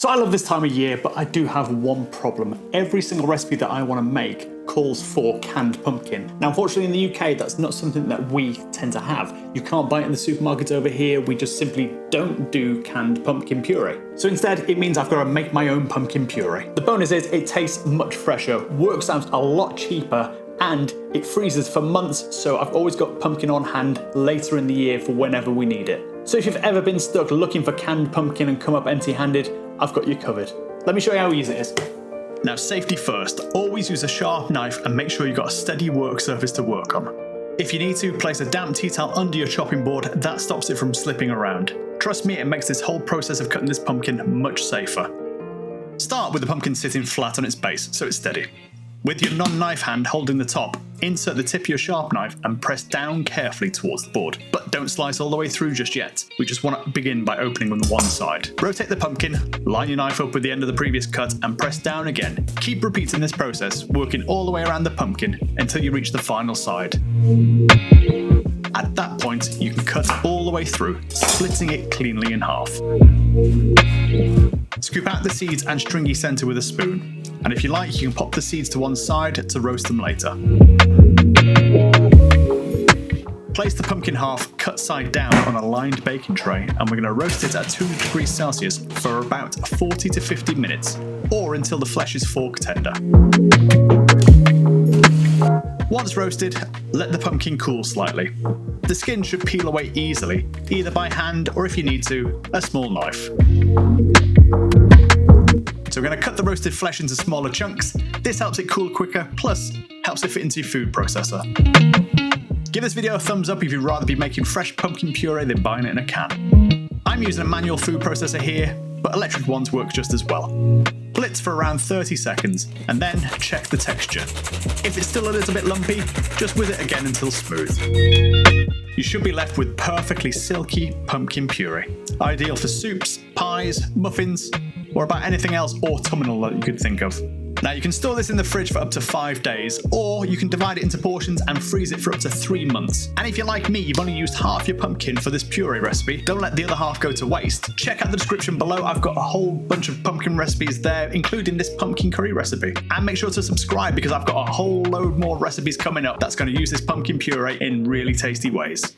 So I love this time of year, but I do have one problem. Every single recipe that I want to make calls for canned pumpkin. Now, unfortunately in the UK, that's not something that we tend to have. You can't buy it in the supermarkets over here. We just simply don't do canned pumpkin puree. So instead, it means I've got to make my own pumpkin puree. The bonus is it tastes much fresher, works out a lot cheaper, and it freezes for months, so I've always got pumpkin on hand later in the year for whenever we need it. So if you've ever been stuck looking for canned pumpkin and come up empty-handed, I've got you covered. Let me show you how easy it is. Now, safety first. Always use a sharp knife and make sure you've got a steady work surface to work on. If you need to, place a damp tea towel under your chopping board. That stops it from slipping around. Trust me, it makes this whole process of cutting this pumpkin much safer. Start with the pumpkin sitting flat on its base so it's steady. With your non-knife hand holding the top, insert the tip of your sharp knife and press down carefully towards the board. But don't slice all the way through just yet. We just want to begin by opening on the one side. Rotate the pumpkin, line your knife up with the end of the previous cut and press down again. Keep repeating this process, working all the way around the pumpkin until you reach the final side. At that point, you can cut all the way through, splitting it cleanly in half. Scoop out the seeds and stringy centre with a spoon. And if you like, you can pop the seeds to one side to roast them later. Place the pumpkin half cut side down on a lined baking tray, and we're going to roast it at 200 degrees Celsius for about 40 to 50 minutes, or until the flesh is fork tender. Once roasted, let the pumpkin cool slightly. The skin should peel away easily, either by hand or, if you need to, a small knife. So we're going to cut the roasted flesh into smaller chunks. This helps it cool quicker, plus helps it fit into your food processor. Give this video a thumbs up if you'd rather be making fresh pumpkin puree than buying it in a can. I'm using a manual food processor here, but electric ones work just as well. Blitz for around 30 seconds, and then check the texture. If it's still a little bit lumpy, just whiz it again until smooth. You should be left with perfectly silky pumpkin puree, ideal for soups, pies, muffins, or about anything else autumnal that you could think of. Now, you can store this in the fridge for up to 5 days, or you can divide it into portions and freeze it for up to 3 months. And if you're like me, you've only used half your pumpkin for this puree recipe, don't let the other half go to waste. Check out the description below, I've got a whole bunch of pumpkin recipes there, including this pumpkin curry recipe. And make sure to subscribe because I've got a whole load more recipes coming up that's going to use this pumpkin puree in really tasty ways.